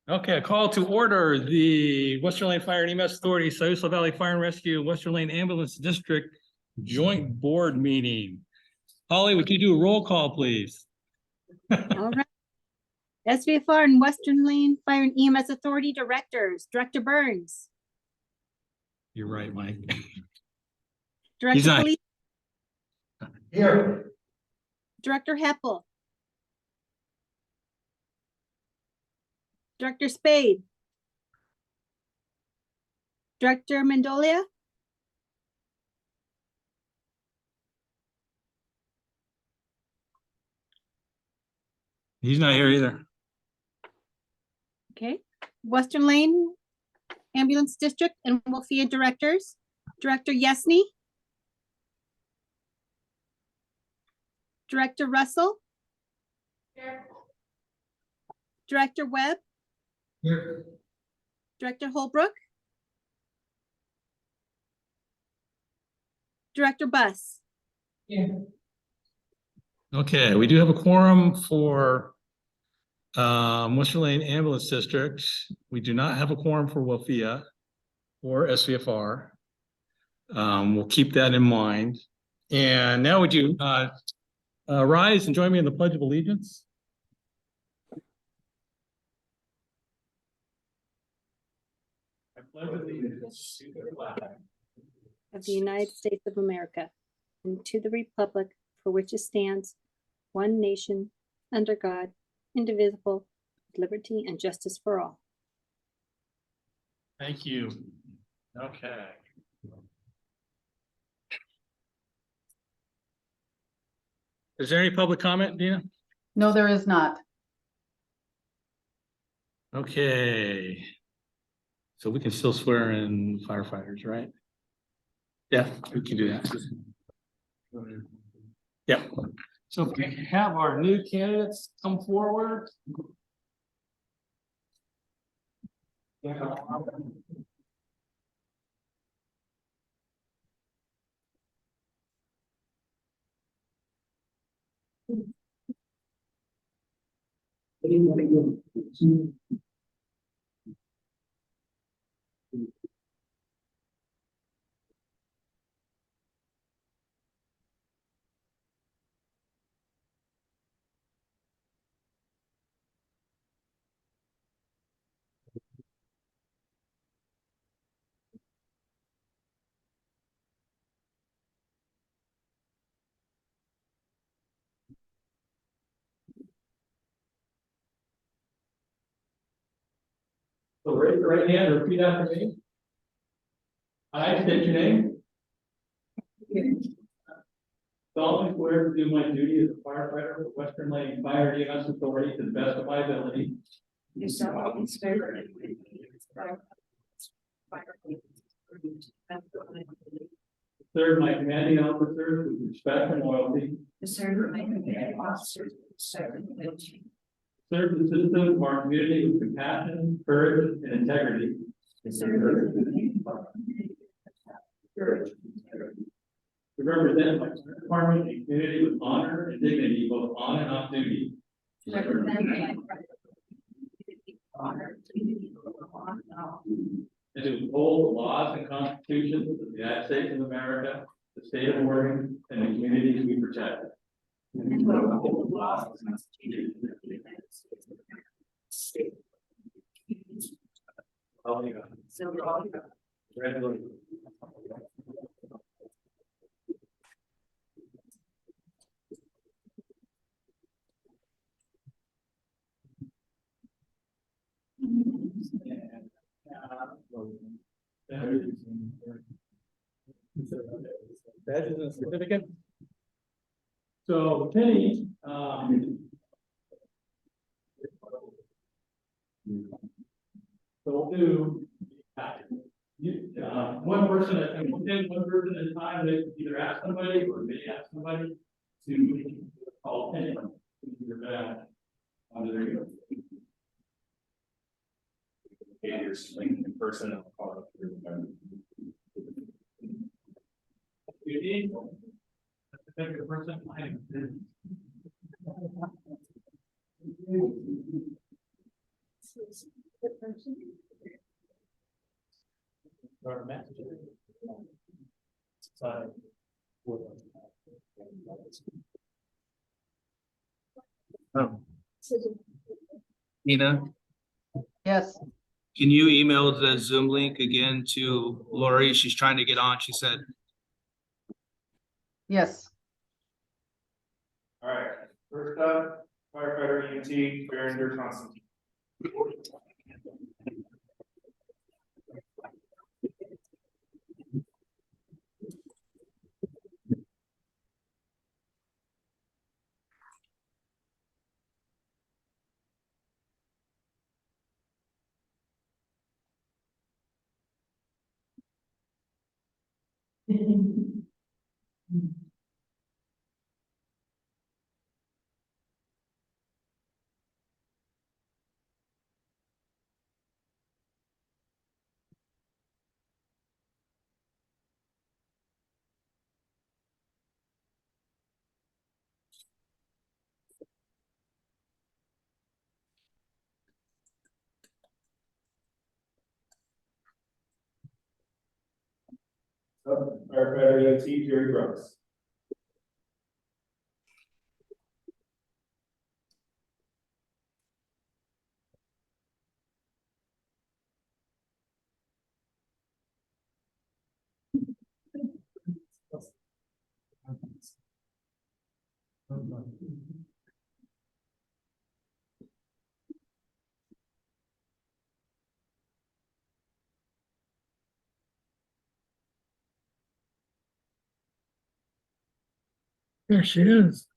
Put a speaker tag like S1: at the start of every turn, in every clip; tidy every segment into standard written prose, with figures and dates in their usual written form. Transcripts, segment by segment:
S1: Okay, a call to order the Western Lane Fire and EMS Authority, Siuslaw Valley Fire and Rescue, Western Lane Ambulance District Joint Board Meeting. Holly, would you do a roll call, please?
S2: All right. SVFR and Western Lane Fire and EMS Authority Directors, Director Burns.
S1: You're right, Mike.
S2: Director
S1: not
S2: Police.
S1: Here.
S2: Director Heppel. Director Spade. Director Mendolia.
S1: He's not here either.
S2: Okay. Western Lane Ambulance District and WLFEA Directors, Director Yesney. Director Russell. Here. Director Webb.
S1: Here.
S2: Director Holbrook. Director Buss.
S1: Here. Okay, we do have a quorum for Western Lane Ambulance District. We do not have a quorum for WLFEA or SVFR. We'll keep that in mind. And now would you rise and join me in the Pledge of Allegiance? I pledge allegiance to the flag
S2: Of the United States of America and to the republic for which it stands, one nation, under God, indivisible, with liberty and justice for all.
S1: Thank you. Okay. Is there any public comment, Dina?
S3: No, there is not.
S1: Okay. So we can still swear in firefighters, right? Yeah, we can do that. Yeah. So if we have our new candidates come forward. So raise your right hand and repeat after me. I state your name. Solemnly swear to do my duty as a firefighter for Western Lane Fire and EMS Authority to the best of my ability.
S4: You solemnly swear to do my duty as a firefighter
S1: Serve my commanding officers with respect and loyalty.
S4: to serve my commanding officers with respect and loyalty.
S1: Serve the citizens of our community with compassion, courage, and integrity.
S4: To serve the community with courage and integrity.
S1: To represent my department and community with honor and dignity, both on and off duty.
S4: To represent my community with honor, dignity, on and off.
S1: And to uphold the laws and constitutions of the United States of America, the state of Oregon, and the communities we protect.
S4: And to uphold the laws and constitutions of the United States of America, state. So we're all here.
S1: Congratulations. Badges and certificate. So Penny, so we'll do one person at a time. They can either ask somebody or may ask somebody to call Penny. Your badge. There you go. Here's link in person and I'll call it through. You need to pick the person.
S3: Nina,
S5: Yes,
S3: can you email the Zoom link again to Lori? She's trying to get on. She said,
S5: yes.
S4: All right, first up, firefighter EMT, Berenger Constantine. Firefighter EMT, Jerry Brooks.
S1: There she is.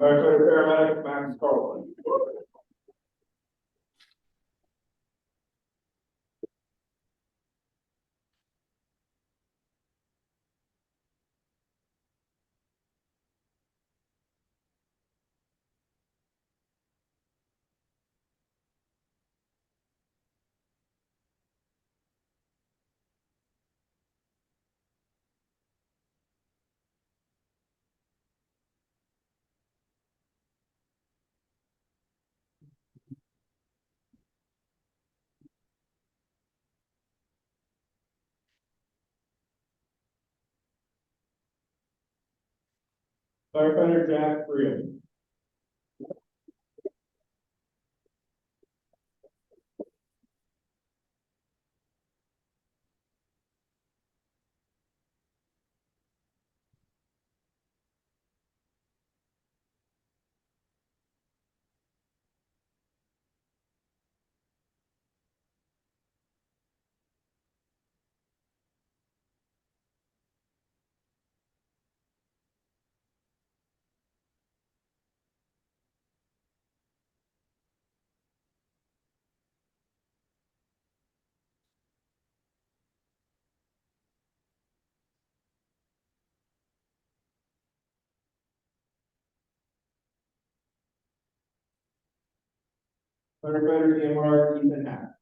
S4: Firefighter paramedic, Max Carlson. Firefighter Jack Freeman. Firefighter DMR Ethan Hack.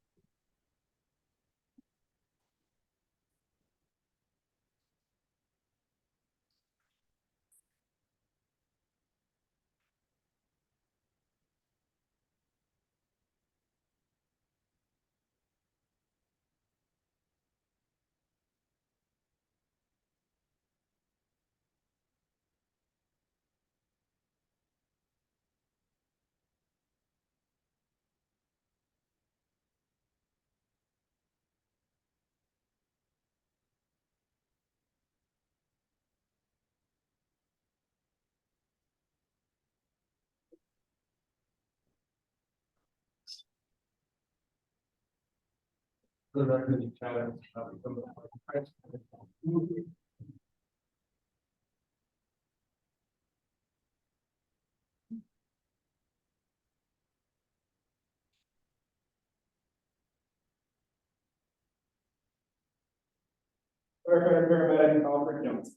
S5: Firefighter paramedic Alfred Jones.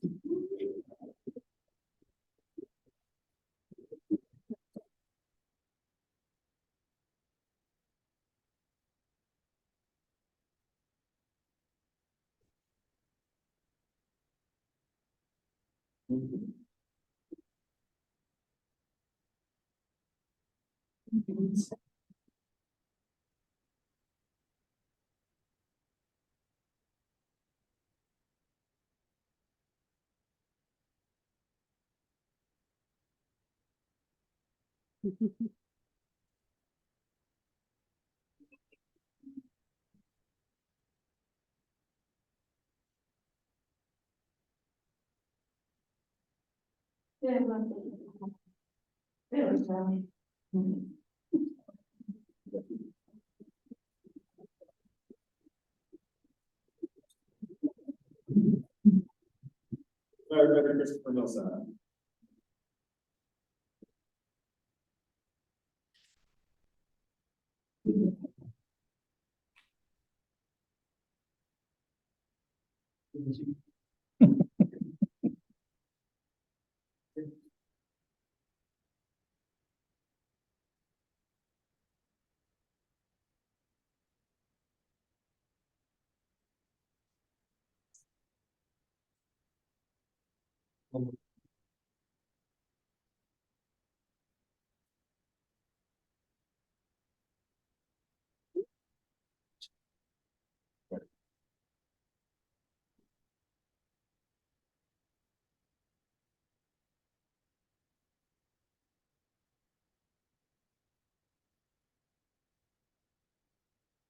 S5: Firefighter Christopher Millsap.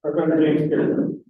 S5: Firefighter James Pearson.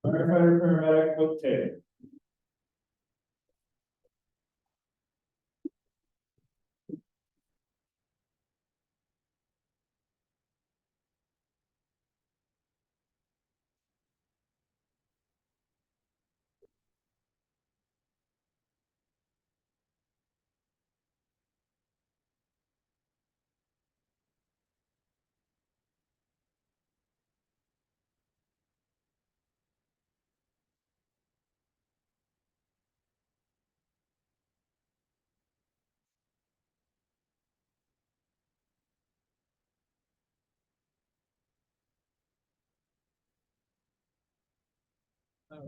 S5: Firefighter paramedic Hope Taylor.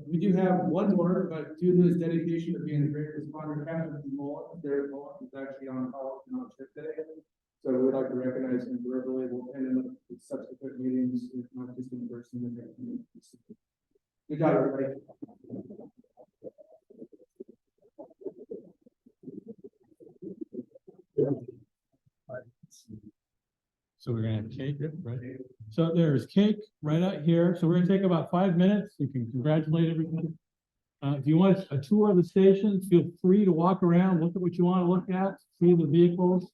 S5: We do have one more, but due to his dedication to being a great responder, Captain Mullen, Derek Mullen, is actually on call and on shift today. So we would like to recognize him verbally. We'll end him with subsequent meetings, if not just in person. Good job, everybody.
S1: So we're gonna have cake, right? So there's cake right out here. So we're gonna take about 5 minutes. You can congratulate everybody. If you want a tour of the station, feel free to walk around, look at what you want to look at, see the vehicles.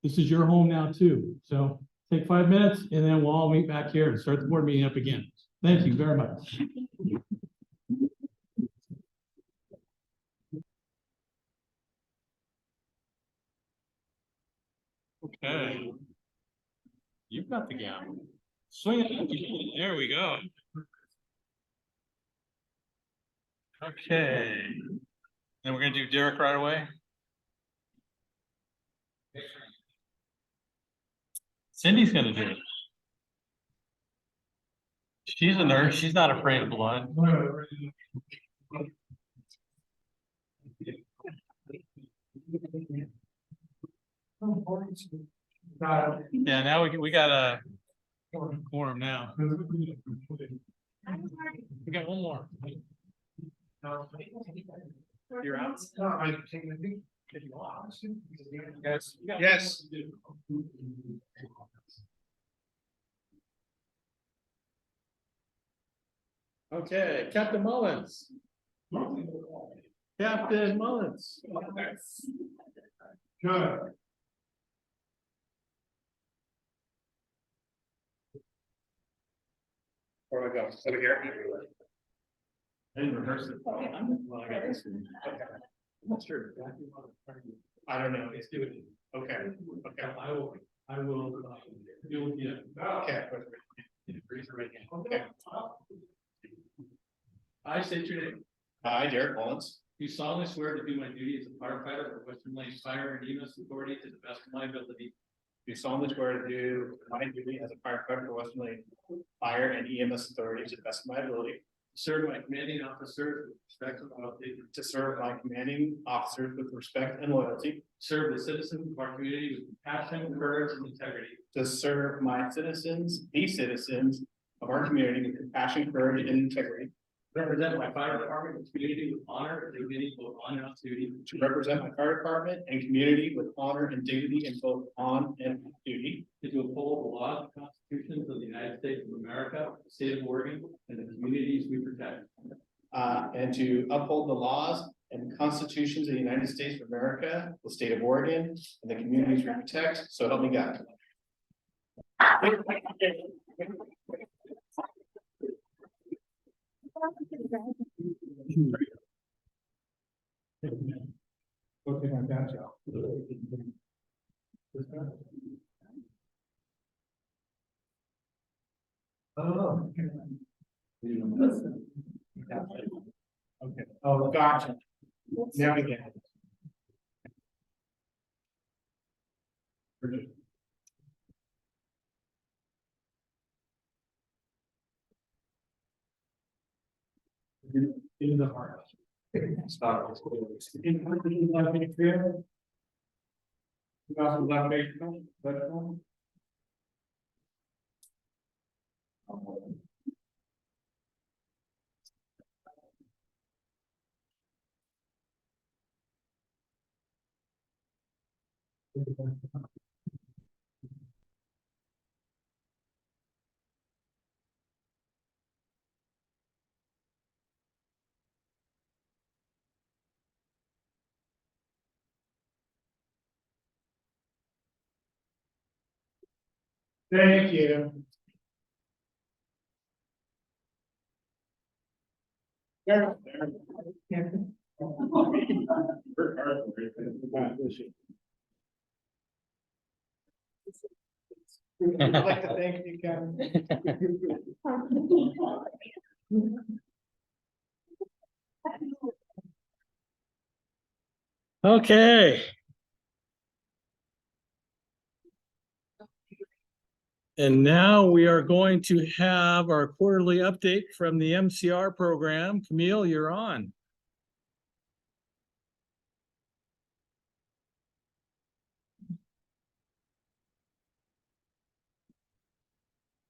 S1: This is your home now too. So take 5 minutes and then we'll all meet back here and start the board meeting up again. Thank you very much. Okay. You've got the gown. Swing it. There we go. Okay. And we're gonna do Derek right away. Cindy's gonna do it. She's a nurse. She's not afraid of blood. Yeah, now we got a quorum now. We got one more. You're out? Yes.
S3: Yes.
S1: Okay, Captain Mullins. Captain Mullins.
S5: Good.
S3: Where do I go? Over here?
S1: I didn't rehearse it. Well, I got this one.
S3: Okay.
S1: I'm not sure.
S3: I don't know.
S1: Let's do it.
S3: Okay, okay.
S1: I will, deal with you.
S3: Okay.
S1: Raise your right hand.
S3: Okay.
S1: I state your name.
S3: I, Derek Mullins,
S1: Do solemnly swear to do my duty as a firefighter for Western Lane Fire and EMS Authority to the best of my ability.
S3: do solemnly swear to do my duty as a firefighter for Western Lane Fire and EMS Authority to the best of my ability,
S1: Serve my commanding officers with respect and loyalty.
S3: to serve my commanding officers with respect and loyalty,
S1: Serve the citizens of our community with compassion, courage, and integrity.
S3: to serve my citizens, the citizens of our community with compassion, courage, and integrity,
S1: Represent my fire department and community with honor and dignity both on and off duty.
S3: to represent my fire department and community with honor and dignity in both on and off duty,
S1: To uphold the laws and constitutions of the United States of America, the state of Oregon, and the communities we protect.
S3: and to uphold the laws and constitutions of the United States of America, the state of Oregon, and the communities we protect, so help me God.
S5: Okay, I got you. Oh. Okay, oh, gotcha. Now we get it. In the heart. Stop. In the left hand field. You got some left hand, left hand. Thank you. I'd like to thank you, Kevin.
S1: Okay. And now we are going to have our quarterly update from the MCR program. Camille, you're on.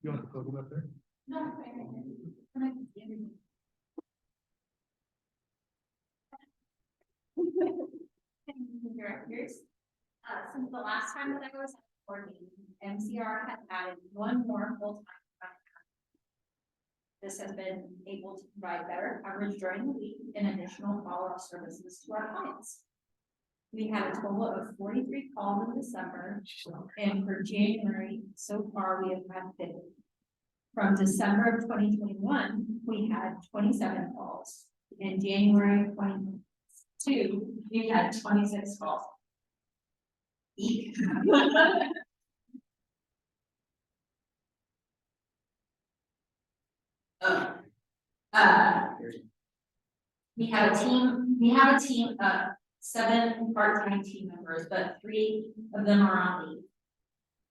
S1: You want to plug them up there?
S4: Directors, since the last time that I was at the board meeting, MCR has added one more full-time. This has been able to provide better coverage during the week and additional follow-up services to our clients. We had a total of 43 calls in December, and for January, so far, we have had 50. From December of 2021, we had 27 calls. In January of 2022, we had 26 calls. Eek. We have a team of 7 part-time team members, but 3 of them are on leave.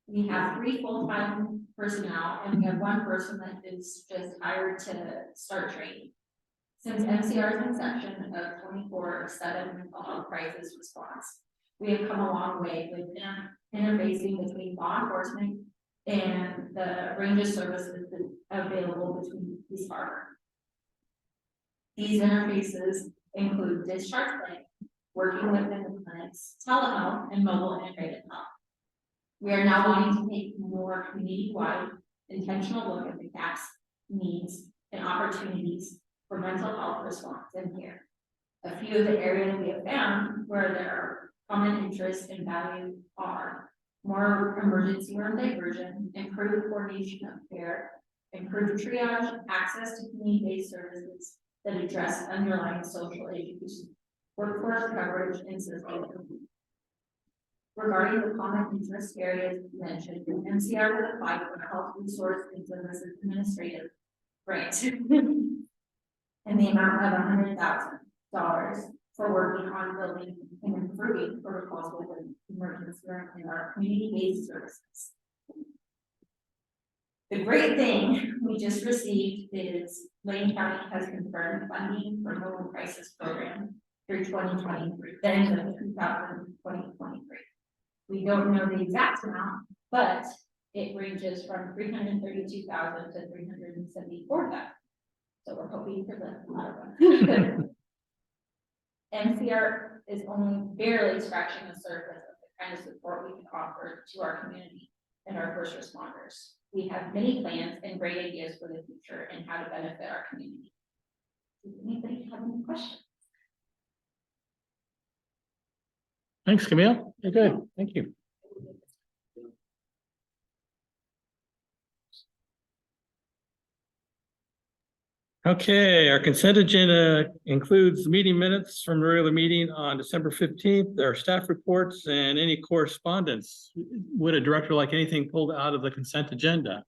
S4: We have 3 full-time personnel, and we have 1 person that is just hired to start training. Since MCR's inception of 24/7 crisis response, We have come a long way with interfacing between law enforcement and the range of services available between East Harbor. These interfaces include discharge planning, working within the clinics, telehealth, and mobile integrated health. We are now wanting to take more community-wide intentional look at the gaps, needs, and opportunities for mental health response and care. A few of the areas we have found where there are common interests and value are more emergency room diversion, improved coordination of care, improved triage, access to community-based services that address underlying social issues, workforce coverage, and sustainability. Regarding the common interest areas mentioned, NCR would apply for a health resource and services administrative grant in the amount of $100,000 for working on building and improving protocols within emergency room and our community-based services. The great thing we just received is Lane County has confirmed funding for mobile crisis program through 2023, the end of 2023. We don't know the exact amount, but it ranges from $332,000 to $374,000. So we're hoping for the latter one. NCR is only barely scratching the surface of the kind of support we can offer to our community and our first responders. We have many plans and great ideas for the future and how to benefit our community. Does anybody have any questions?
S1: Thanks, Camille. You're good. Thank you. Okay, our consent agenda includes meeting minutes from the regular meeting on December 15th, our staff reports, and any correspondence. Would a director like anything pulled out of the consent agenda?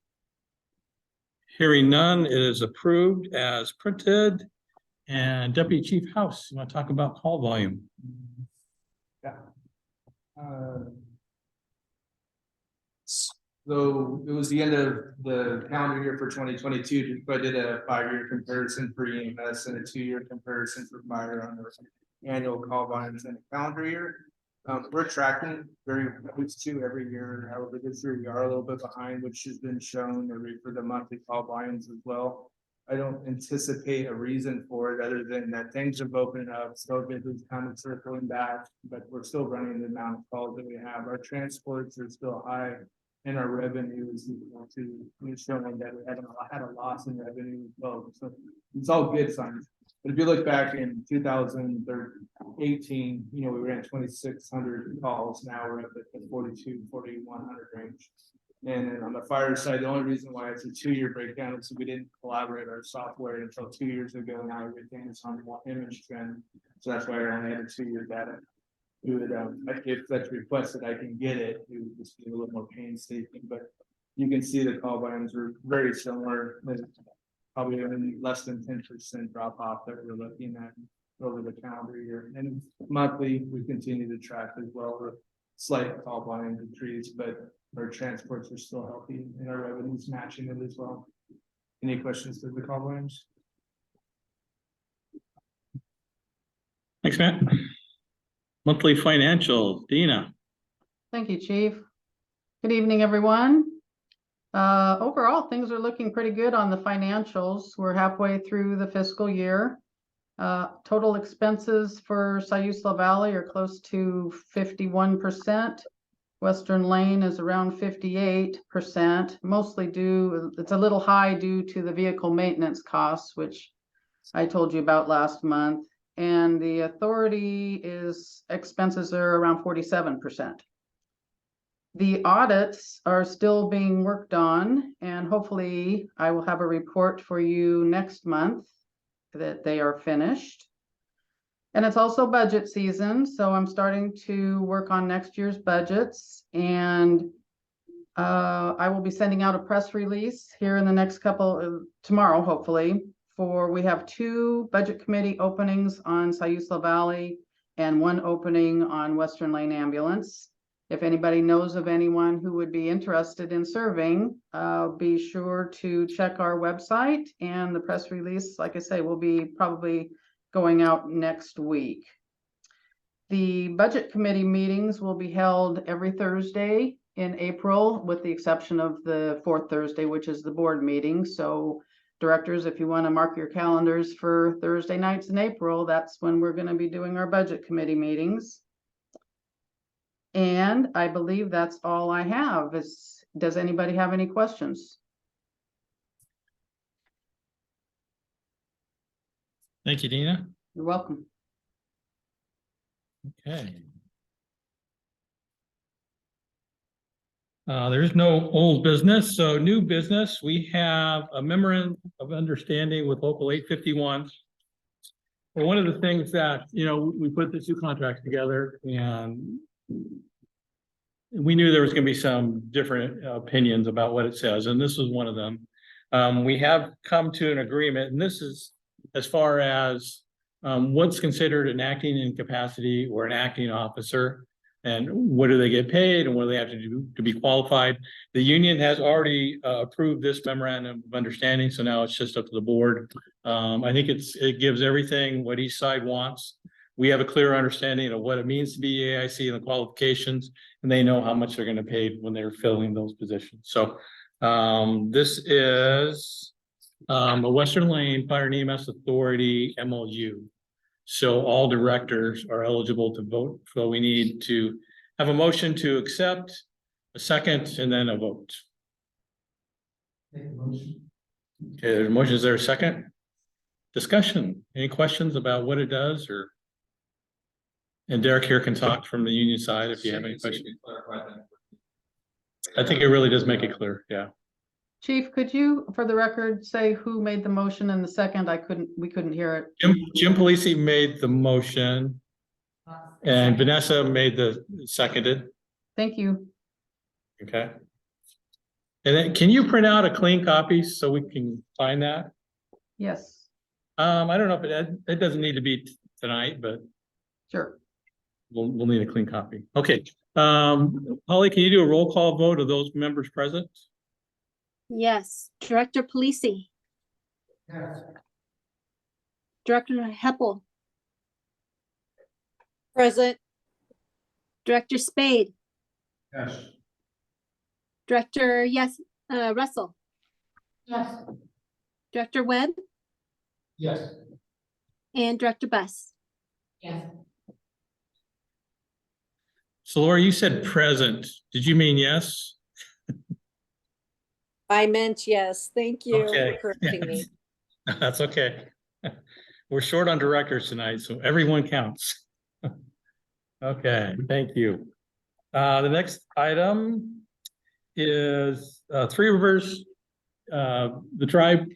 S1: Hearing none, it is approved as printed. And Deputy Chief House, you want to talk about call volume?
S5: Yeah. So it was the end of the calendar year for 2022, but I did a 5-year comparison for EMS and a 2-year comparison for fire on the annual call volumes in a calendar year. We're tracking very close to every year. However, this year we are a little bit behind, which has been shown for the monthly call volumes as well. I don't anticipate a reason for it other than that things have opened up. COVID is kind of circling back, but we're still running the amount of calls that we have. Our transports are still high, and our revenue is equal to showing that we haven't had a loss in revenue as well. So it's all good signs. But if you look back in 2018, we ran 2,600 calls. Now we're up at the 4,100 range. And then on the fire side, the only reason why it's a 2-year breakdown is we didn't collaborate our software until 2 years ago. Now everything is on one image trend. So that's why I only had a 2-year data. We would, if that's requested, I can get it. It would just be a little more painstaking, but you can see the call volumes are very similar. There's probably only less than 10% drop off that we're looking at over the calendar year. And monthly, we continue to track as well with slight call volume decrease, but our transports are still healthy and our revenues matching it as well. Any questions to the call volumes?
S1: Thanks, Matt. Monthly financials, Dina.
S6: Thank you, Chief. Good evening, everyone. Overall, things are looking pretty good on the financials. We're halfway through the fiscal year. Total expenses for Siuslaw Valley are close to 51%. Western Lane is around 58%, mostly it's a little high due to the vehicle maintenance costs, which I told you about last month. And the authority expenses are around 47%. The audits are still being worked on, and hopefully I will have a report for you next month that they are finished. And it's also budget season, so I'm starting to work on next year's budgets, and I will be sending out a press release here in the next tomorrow, hopefully. We have 2 budget committee openings on Siuslaw Valley and 1 opening on Western Lane Ambulance. If anybody knows of anyone who would be interested in serving, be sure to check our website, and the press release, like I say, will be probably going out next week. The budget committee meetings will be held every Thursday in April, with the exception of the fourth Thursday, which is the board meeting. So directors, if you want to mark your calendars for Thursday nights in April, that's when we're going to be doing our budget committee meetings. And I believe that's all I have. Does anybody have any questions?
S1: Thank you, Dina.
S6: You're welcome.
S1: Okay. There's no old business, so new business, we have a memorandum of understanding with local 851. And one of the things that, you know, we put the two contracts together and we knew there was going to be some different opinions about what it says, and this was one of them. We have come to an agreement, and this is as far as what's considered an acting incapacity or an acting officer, and what do they get paid, and what do they have to do to be qualified. The union has already approved this memorandum of understanding, so now it's just up to the board. I think it gives everything what each side wants. We have a clear understanding of what it means to be AIC and the qualifications, and they know how much they're going to pay when they're filling those positions. So this is a Western Lane Fire and EMS Authority MOU. So all directors are eligible to vote. So we need to have a motion to accept, a second, and then a vote.
S5: Make the motion.
S1: Okay, there's a motion. Is there a second? Discussion. Any questions about what it does, or? And Derek here can talk from the union side if you have any questions. I think it really does make it clear. Yeah.
S6: Chief, could you, for the record, say who made the motion in the second? We couldn't hear it.
S1: Jim Polisi made the motion and Vanessa made the seconded.
S6: Thank you.
S1: Okay. And then can you print out a clean copy so we can find that?
S6: Yes,
S1: I don't know if it doesn't need to be tonight, but
S6: sure.
S1: we'll need a clean copy. Okay. Holly, can you do a roll call vote of those members present?
S2: Yes. Director Polisi,
S5: Yes.
S2: Director Heppel,
S7: Present.
S2: Director Spade,
S5: Yes.
S2: Director Russell,
S7: Yes.
S2: Director Webb,
S5: Yes.
S2: and Director Buss.
S7: Yes.
S1: So Laura, you said present. Did you mean yes?
S7: I meant yes. Thank you
S1: Okay.
S7: for correcting me.
S1: That's okay. We're short on directors tonight, so everyone counts. Okay, thank you. The next item is Three Rivers. The tribe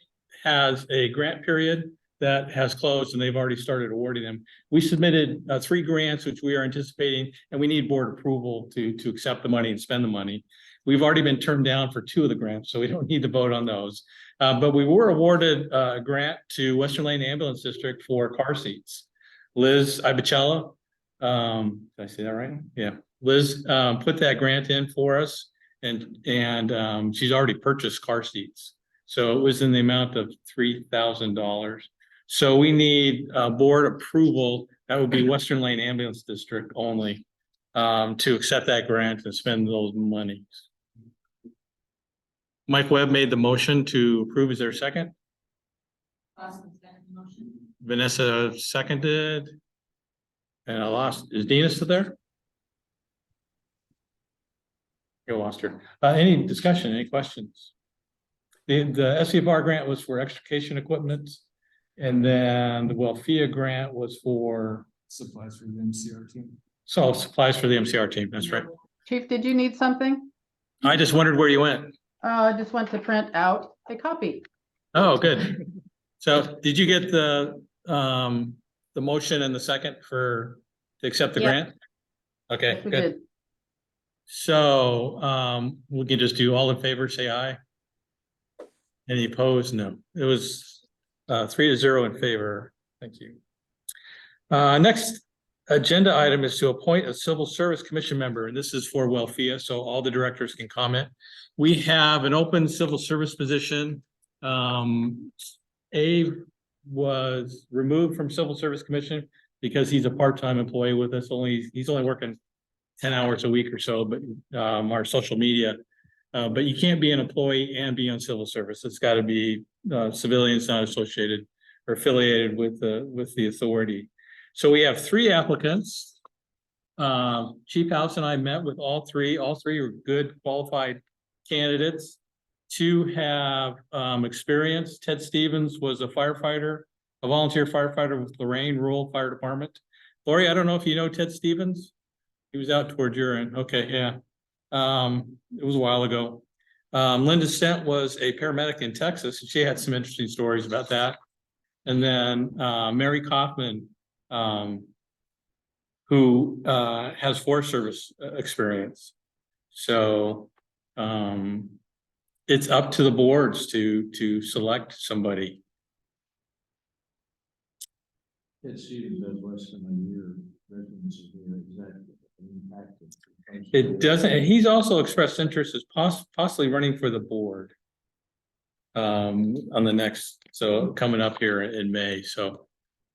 S1: has a grant period that has closed and they've already started awarding them. We submitted 3 grants, which we are anticipating, and we need board approval to accept the money and spend the money. We've already been turned down for 2 of the grants, so we don't need to vote on those. But we were awarded a grant to Western Lane Ambulance District for car seats. Liz Ibicella, did I say that right? Yeah. Liz put that grant in for us, and she's already purchased car seats. So it was in the amount of $3,000. So we need board approval. That would be Western Lane Ambulance District only, to accept that grant and spend those monies. Mike Webb made the motion to approve. Is there a second? Vanessa seconded. And I lost, is Dina still there? You lost her. Any discussion, any questions? The SVFR grant was for extrication equipment. And then the WLFEA grant was for
S5: Supplies for the MCR team.
S1: so supplies for the MCR team. That's right.
S6: Chief, did you need something?
S1: I just wondered where you went.
S6: I just went to print out a copy.
S1: Oh, good. So did you get the motion and the second to accept the
S7: Yeah.
S1: grant? Okay,
S6: Yes, we
S1: good.
S6: did.
S1: So we can just do all in favor, say aye. Any opposed? No. It was 3-0 in favor. Thank you. Next agenda item is to appoint a Civil Service Commission member, and this is for WLFEA, so all the directors can comment. We have an open civil service position. Abe was removed from Civil Service Commission because he's a part-time employee with us, he's only working 10 hours a week or so, but our social media. But you can't be an employee and be on civil service. It's got to be civilians not associated or affiliated with the authority. So we have 3 applicants. Chief House and I met with all three. All 3 are good qualified candidates. 2 have experience. Ted Stevens was a firefighter, a volunteer firefighter with Lorraine Rural Fire Department. Lori, I don't know if you know Ted Stevens. He was out towards your end. Okay, yeah. It was a while ago. Linda Stent was a paramedic in Texas. She had some interesting stories about that. And then Mary Kaufman, who has Forest Service experience. So it's up to the boards to select somebody.
S8: Ted Stevens does less than a year residency here. Is that impacted?
S1: It doesn't, and he's also expressed interest as possibly running for the board. On the next, so coming up here in May. So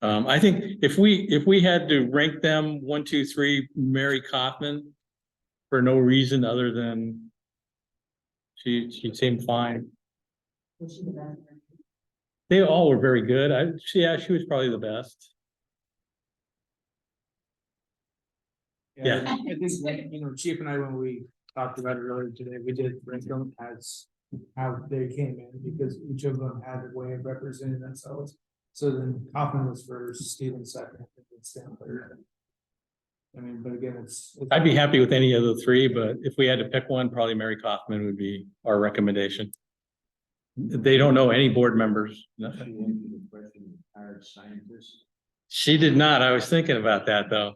S1: I think if we had to rank them 1, 2, 3, Mary Kaufman, for no reason other than she seemed fine.
S7: Was she the best?
S1: They all were very good. She was probably the best. Yeah.
S5: I think, Chief and I, when we talked about it earlier today, we did rank them as how they came in, because each of them had a way of representing themselves. So then Kaufman was first, Stevens second, and Stan third. I mean, but again,
S1: I'd be happy with any of the 3, but if we had to pick one, probably Mary Kaufman would be our recommendation. They don't know any board members. Nothing.
S8: She answered the question of hired scientists.
S1: She did not. I was thinking about that though.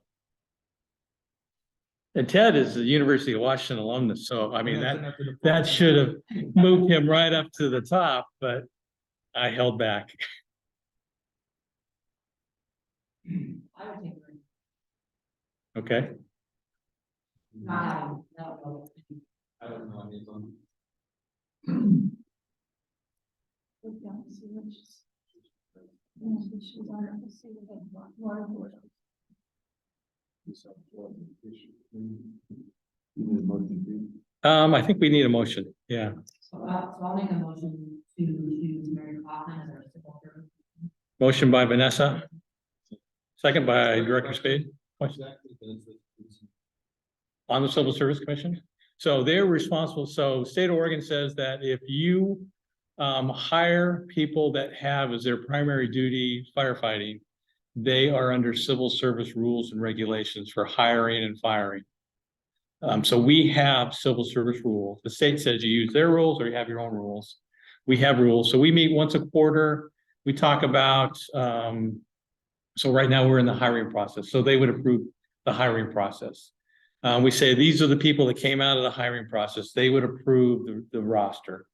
S1: And Ted is the University of Washington alumnus, so I mean that should have moved him right up to the top, but I held back.
S7: I would take her.
S1: Okay.
S7: No.
S8: I don't know anything.
S1: I think we need a motion. Yeah.
S7: So I'll make a motion to choose Mary Kaufman as our civil service.
S1: Motion by Vanessa. Second by Director Spade. On the Civil Service Commission. So they're responsible. So state of Oregon says that if you hire people that have as their primary duty firefighting, they are under civil service rules and regulations for hiring and firing. So we have civil service rules. The state says you use their rules or you have your own rules. We have rules. So we meet once a quarter. We talk about, so right now we're in the hiring process. So they would approve the hiring process. We say, these are the people that came out of the hiring process. They would approve the roster.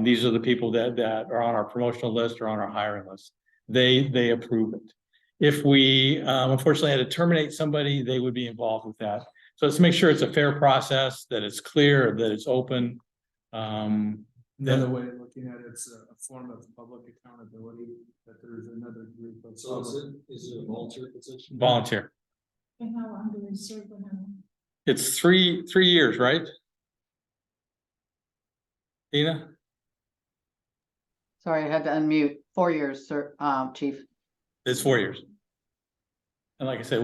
S1: These are the people that are on our promotional list or on our hiring list. They approve it. If we unfortunately had to terminate somebody, they would be involved with that. So let's make sure it's a fair process, that it's clear, that it's open.
S5: Another way of looking at it's a form of public accountability, that there's another group of.
S8: So is it a volunteer position?
S1: Volunteer.
S7: And how long do we serve with them?
S1: It's three years, right? Dina?
S6: Sorry, I had to unmute. 4 years, sir, Chief.
S1: It's 4 years. And like I said,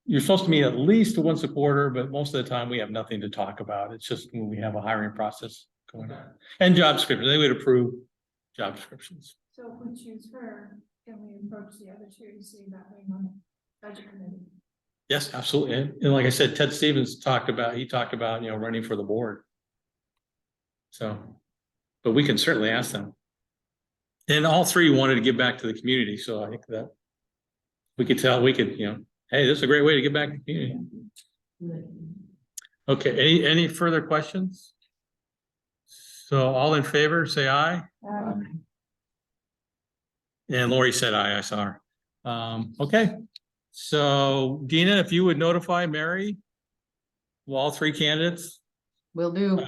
S1: you're supposed to meet at least once a quarter, but most of the time we have nothing to talk about. It's just when we have a hiring process going on. And job description, they would approve job descriptions.
S9: So if we choose her, can we approach the other 2 to see that way on the budget committee?
S1: Yes, absolutely. And like I said, Ted Stevens talked about running for the board. So, but we can certainly ask them. And all 3 wanted to give back to the community. So I think that we could tell, hey, this is a great way to give back to the community. Okay, any further questions? So all in favor, say aye. And Lori said aye, I saw her. Okay, so Dina, if you would notify Mary, all 3 candidates.
S6: Will do.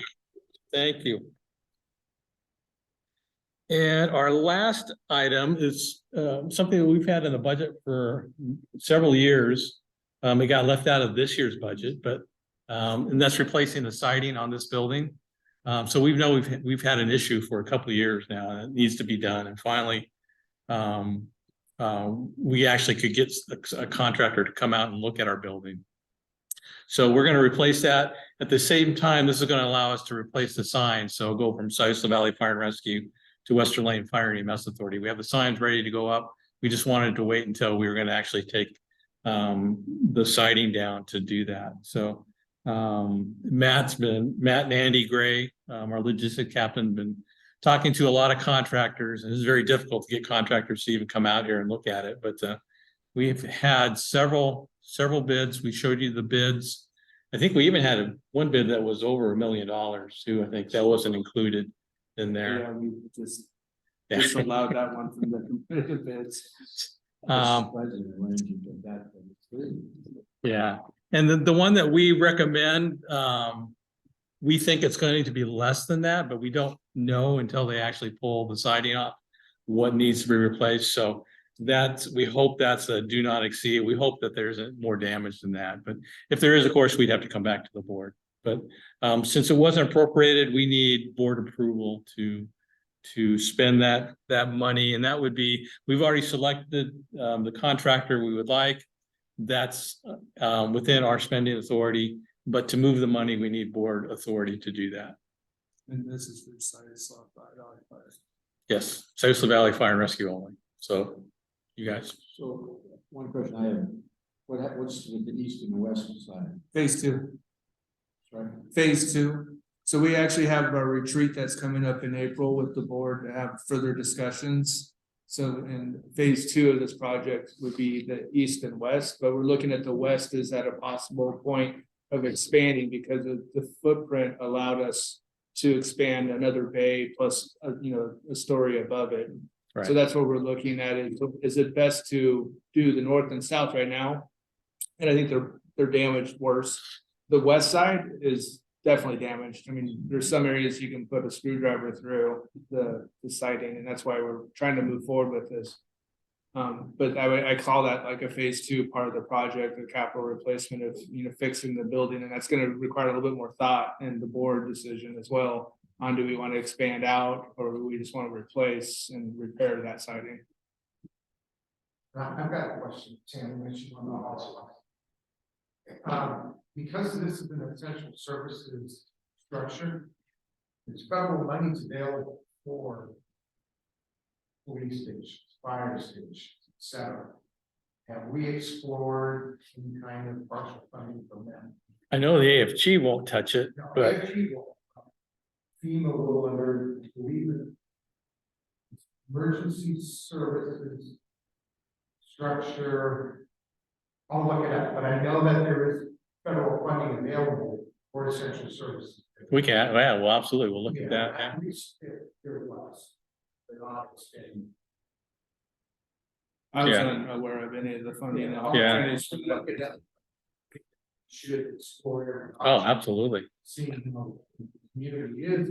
S1: Thank you. And our last item is something that we've had in the budget for several years. It got left out of this year's budget, but and that's replacing the siding on this building. So we've had an issue for a couple of years now, and it needs to be done. And finally, we actually could get a contractor to come out and look at our building. So we're going to replace that. At the same time, this is going to allow us to replace the signs. So go from Sciosla Valley Fire and Rescue to Western Lane Fire and EMS Authority. We have the signs ready to go up. We just wanted to wait until we were going to actually take the siding down to do that. So Matt and Andy Gray, our logistic captain, been talking to a lot of contractors, and it's very difficult to get contractors to even come out here and look at it. But we've had several bids. We showed you the bids. I think we even had one bid that was over $1 million too. I think that wasn't included in there.
S5: Yeah, we just allowed that one from the competitive bids.
S1: Yeah, and the one that we recommend, we think it's going to be less than that, but we don't know until they actually pull the siding off what needs to be replaced. So we hope that's a do not exceed. We hope that there's more damage than that. But if there is, of course, we'd have to come back to the board. But since it wasn't appropriated, we need board approval to spend that money. And that would be, we've already selected the contractor we would like. That's within our spending authority. But to move the money, we need board authority to do that.
S5: And this is for Sciosla Valley Fire.
S1: Yes, Sciosla Valley Fire and Rescue only. So you guys.
S8: So one question I have, what's with the east and the west side?
S5: Phase 2.
S8: Sorry.
S5: Phase 2. So we actually have a retreat that's coming up in April with the board to have further discussions. So in phase 2 of this project would be the east and west, but we're looking at the west as at a possible point of expanding because of the footprint allowed us to expand another bay plus a story above it.
S1: Right.
S5: So that's what we're looking at is it best to do the north and south right now? And I think they're damaged worse. The west side is definitely damaged. I mean, there's some areas you can put a screwdriver through the siding, and that's why we're trying to move forward with this. But I call that like a phase 2 part of the project, the capital replacement of fixing the building, and that's going to require a little bit more thought and the board decision as well on do we want to expand out or do we just want to replace and repair that siding.
S10: I've got a question, Tim, that you want to also. Because this is an essential services structure, there's federal money available for police stations, fire stations, etc. Have we explored any kind of partial funding from them?
S1: I know the AFG won't touch it,
S10: No,
S1: but
S10: AFG won't. FEMA will under, believe it, emergency services structure. I'll look it up, but I know that there is federal funding available for essential services.
S1: we can, yeah, well, absolutely, we'll look at that. Yeah.
S10: At least if there was, but obviously.
S5: I was
S1: Yeah.
S5: unaware of any of the funding.
S1: Yeah.
S5: opportunities for that.
S10: Look it up. Should explore.
S1: Oh, absolutely.
S10: Seeing how the community is.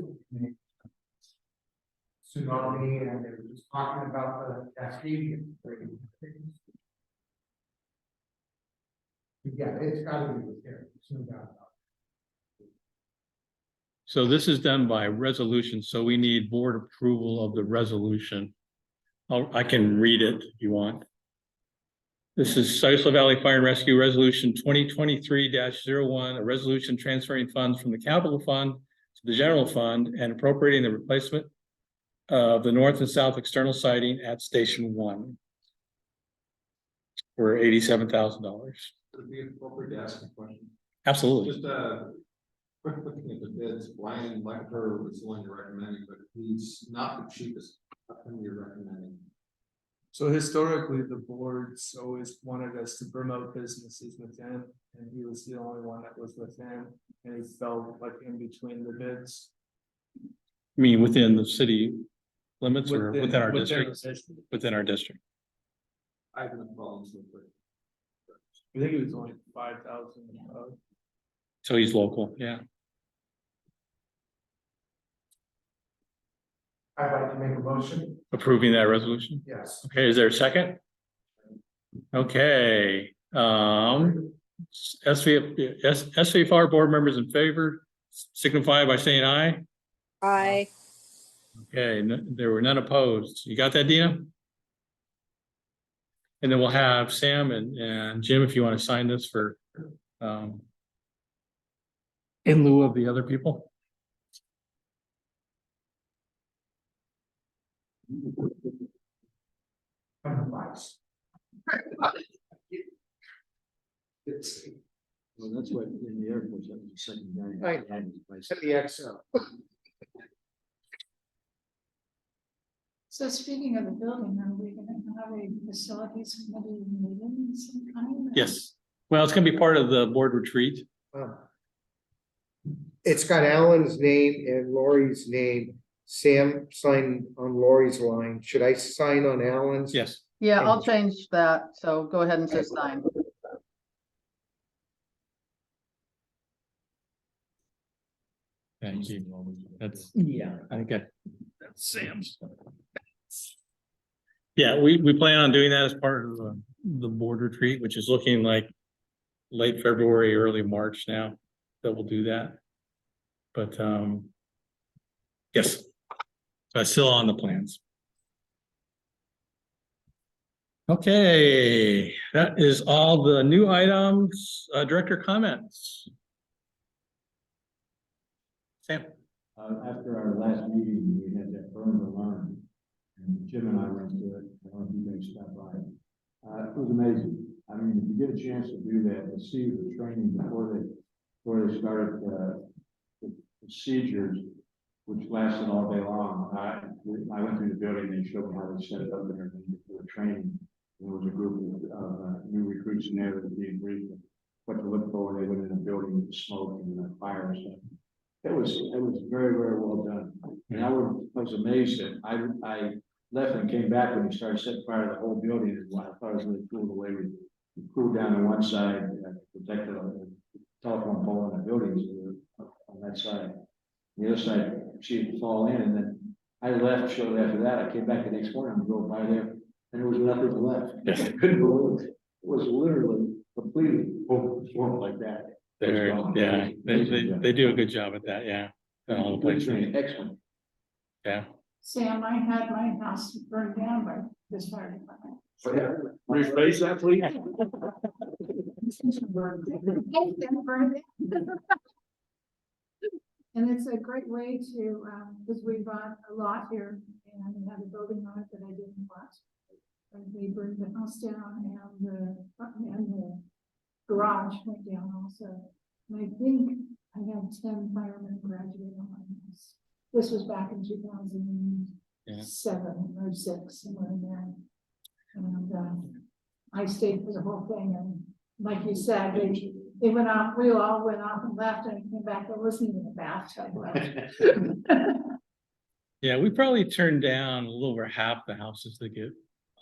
S10: Tsunami, and they were just talking about the Cascadian. Yeah, it's gotta be repaired, no doubt about it.
S1: So this is done by resolution, so we need board approval of the resolution. I can read it if you want. This is Sciosla Valley Fire and Rescue Resolution 2023-01, a resolution transferring funds from the capital fund to the general fund and appropriating the replacement of the north and south external siding at Station 1 for $87,000.
S8: Would it be appropriate to ask a question?
S1: Absolutely.
S8: Just quick looking at the bids, Brian Lecter was the one you're recommending, but he's not the cheapest. How come you're recommending?
S5: So historically, the boards always wanted us to promote businesses with him, and he was the only one that was with him, and he fell like in between the bids.
S1: I mean, within the city limits or within our district?
S5: the district.
S1: Within our district.
S8: I have no problems with it.
S5: I think it was only 5,000.
S1: So he's local, yeah.
S10: I'd like to make a motion,
S1: approving that resolution.
S10: yes.
S1: Okay, is there a second? Okay, SVFR board members in favor signify by saying aye.
S2: Aye.
S1: Okay, there were none opposed. You got that, Dina? And then we'll have Sam and Jim, if you want to sign this for, in lieu of the other people.
S8: Well, that's what in the Air Force, that was the second guy.
S10: Right. Set the Excel.
S9: So speaking of the building, are we gonna have a facilities committee meeting of some kind?
S1: Yes, well, it's gonna be part of the board retreat.
S10: It's got Alan's name and Lori's name. Sam signed on Lori's line. Should I sign on Alan's?
S1: Yes.
S6: Yeah, I'll change that. So go ahead and say sign.
S1: Thank you. That's, yeah, I think that's Sam's. Yeah, we plan on doing that as part of the board retreat, which is looking like late February, early March now that we'll do that. But yes, that's still on the plans. Okay, that is all the new items. Director comments. Sam.
S8: After our last meeting, we had that burn alarm, and Jim and I went to it. I don't know if you guys stopped by. It was amazing. I mean, if you get a chance to do that, to see the training before they started the procedures, which lasted all day long. I went through the building, and they showed me how they set it up and everything before the training. There was a group of new recruits in there that were being briefed what to look for when they went in the building with the smoke and the fire and stuff. It was very, very well done. And I was amazed that I left and came back when we started setting fire to the whole building. And I thought it was really cool the way we cooled down on one side, protected the telephone pole in the buildings on that side. The other side, she'd fall in, and then I left shortly after that. I came back the next morning and drove by there, and there was nothing left.
S1: Yes.
S8: I couldn't believe it. It was literally completely overflowed like that.
S1: Yeah, they do a good job at that, yeah. All the places.
S8: Excellent.
S1: Yeah.
S9: Sam, I had my house burned down by this fire department.
S8: Rephrase that, please.
S9: And it's a great way to, because we bought a lot here and we had a building on it that I didn't want. And they burned the house down and the garage went down also. And I think I had 10 firemen graduate on my house. This was back in 2007 or 6, somewhere in there. And I stayed for the whole thing. And like you said, they went off, we all went off and left and came back. There wasn't even a bathtub left.
S1: Yeah, we probably turned down a little over half the houses that get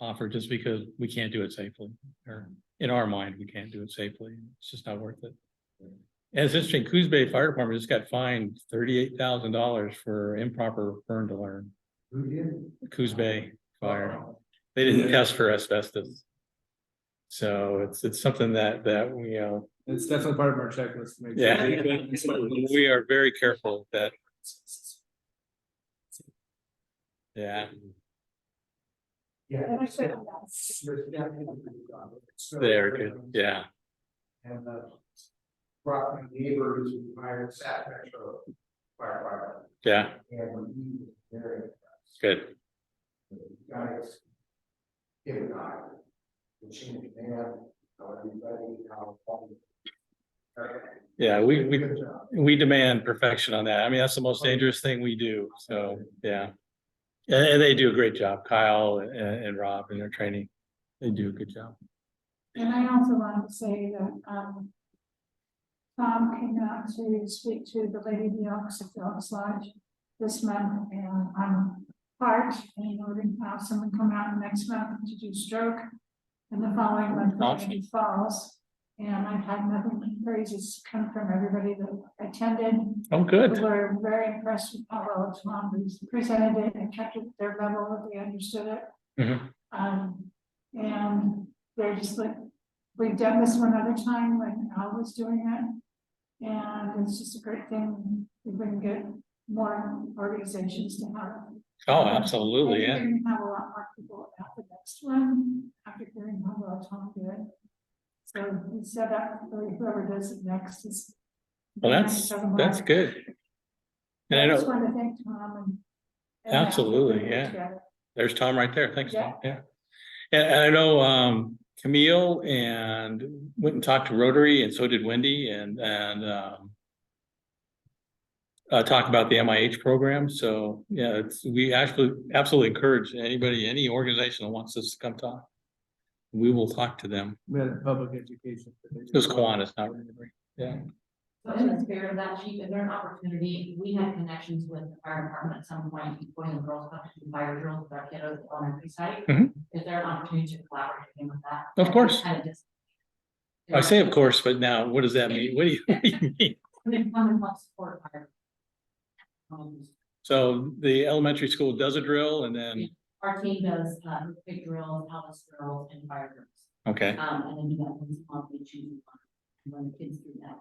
S1: offered just because we can't do it safely. Or in our mind, we can't do it safely. It's just not worth it. And it's interesting, Coos Bay Fire Department just got fined $38,000 for improper burn alarm.
S10: Who did?
S1: Coos Bay Fire. They didn't test for asbestos. So it's something that we
S5: It's definitely part of our checklist to make sure.
S1: yeah. We are very careful that. Yeah.
S10: Yeah.
S9: And I said,
S1: They're good, yeah.
S10: And brought my neighbors who hired Sat Metro firefighter.
S1: Yeah,
S10: And he was very impressed.
S1: good.
S10: Guys, give it time. The chain of command, everybody, how.
S1: Yeah,
S10: Good job.
S1: we demand perfection on that. I mean, that's the most dangerous thing we do. So, yeah. And they do a great job, Kyle and Rob in their training. They do a good job.
S9: and I also wanted to say that, Tom came out to speak to the Lady of the Elks at the Elks Lodge this month, and I'm part, and we're going to have someone come out next month to do stroke. And the following month, we're going to do falls. And I've had nothing but praises come from everybody that attended.
S1: Oh, good.
S9: We're very impressed with how well Tom has presented it and kept it at their level, that they understood it.
S1: Mhm.
S9: And they're just like, we've done this one other time when Al was doing it. And it's just a great thing. We can get more organizations to have it.
S1: Oh, absolutely,
S9: I
S1: yeah.
S9: think we're gonna have a lot more people at the next one after hearing how well Tom did. So we set up for whoever does it next is.
S1: Well, that's good. And I
S9: I just
S1: know,
S9: want to thank Tom and.
S1: absolutely,
S9: Matt for putting it
S1: yeah.
S9: together.
S1: There's Tom right there. Thanks, Tom.
S9: Yeah.
S1: Yeah. And I know, Camille and went and talked to Rotary, and so did Wendy, and talk about the MIH program. So yeah, we actually absolutely encourage anybody, any organization that wants us to come talk. We will talk to them.
S5: We had a public education.
S1: It was Kiwanis, not Rotary. Yeah.
S7: So in the spirit of that, Chief, is there an opportunity, we had connections with the fire department at some point, when the girls got to do fire drills with our kiddos at the elementary site.
S1: Mhm.
S7: Is there an opportunity to collaborate with that?
S1: Of course.
S7: Kind of just.
S1: I say of course, but now what does that mean? What do you mean?
S7: Come and help support fire.
S1: So the elementary school does a drill and then,
S7: Our team does, big drills, Alice drills, and fire drills.
S1: okay,
S7: And then you got once a month, they choose one, and run the kids through that.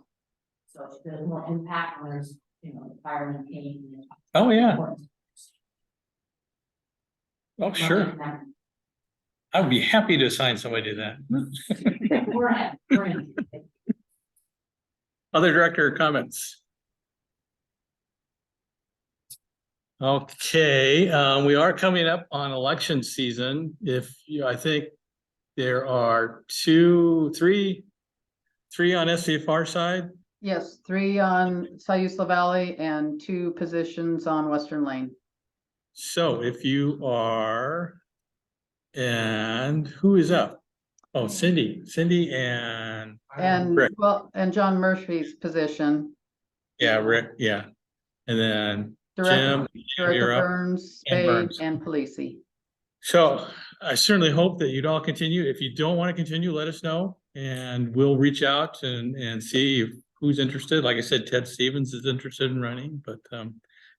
S7: So it's the more impact when there's, firemen pain.
S1: oh, yeah, oh, sure. I would be happy to assign somebody to that.
S7: We're in.
S1: Other director comments? Okay, we are coming up on election season. I think there are three on SVFR side.
S6: Yes, 3 on Sayusla Valley and 2 positions on Western Lane.
S1: So if you are, and who is up? Oh, Cindy and
S6: And
S1: Rick.
S6: and John Murphy's position,
S1: Yeah, Rick, yeah. And then
S6: Director
S1: Jim, you're up.
S6: Burns,
S1: and
S6: Spade,
S1: Burns.
S6: and Palisi.
S1: So I certainly hope that you'd all continue. If you don't want to continue, let us know and we'll reach out and see who's interested. Like I said, Ted Stevens is interested in running, but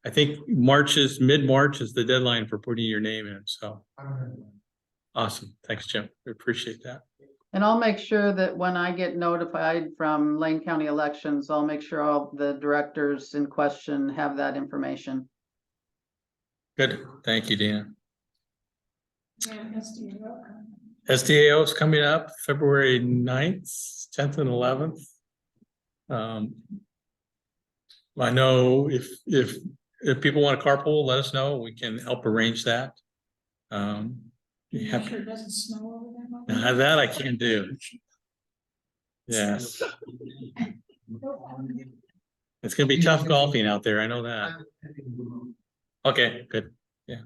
S1: I think mid-March is the deadline for putting your name in. So awesome. Thanks, Jim. We appreciate that.
S6: And I'll make sure that when I get notified from Lane County Elections, I'll make sure all the directors in question have that information.
S1: Good. Thank you, Dana.
S9: And SDO.
S1: SDAO is coming up February 9th, 10th and 11th. I know if people want to carpool, let us know. We can help arrange that.
S9: Sure it doesn't snow over there.
S1: That I can do. Yes, it's gonna be tough golfing out there. I know that. Okay, good. Yeah.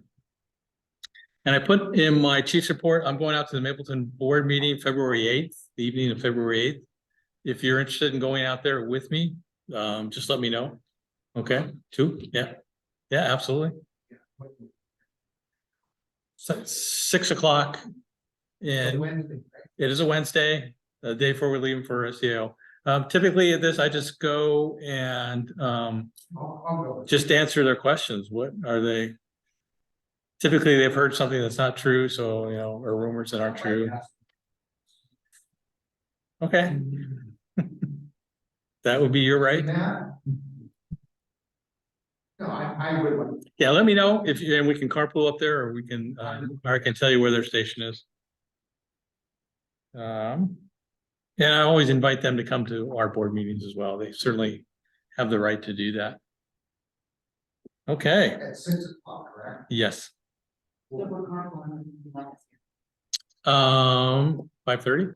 S1: And I put in my chief's report, I'm going out to the Mapleton board meeting February 8th, the evening of February 8th. If you're interested in going out there with me, just let me know. Okay, 2, yeah, absolutely. So 6 o'clock. And it is a Wednesday, the day before we're leaving for SEO. Typically at this, I just go and just answer their questions. What are they? Typically, they've heard something that's not true, so or rumors that aren't true. Okay. That would be your right.
S10: No, I would.
S1: Yeah, let me know and we can carpool up there, or we can, or I can tell you where their station is. And I always invite them to come to our board meetings as well. They certainly have the right to do that. Okay.
S10: At 6 o'clock, correct?
S1: Yes.
S7: So we're carpooling.
S1: 5:30.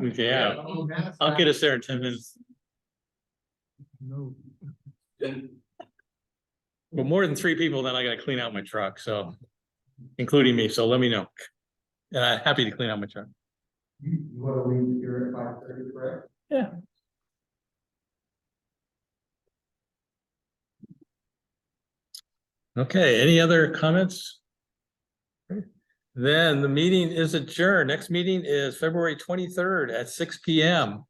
S1: Okay, yeah. I'll get us there in 10 minutes.
S5: No.
S1: Well, more than 3 people, then I gotta clean out my truck, so including me, so let me know. And I'm happy to clean out my truck.
S10: You want to leave here at 5:30, correct?
S1: Yeah. Okay, any other comments? Then the meeting is adjourned. Next meeting is February 23rd at 6 p.m.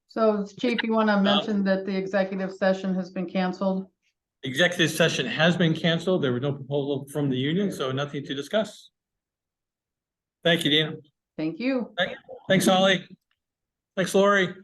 S6: So Chief, you want to mention that the executive session has been canceled?
S1: Executive session has been canceled. There was no proposal from the union, so nothing to discuss. Thank you, Dina.
S6: Thank you.
S1: Thanks, Holly. Thanks, Lori.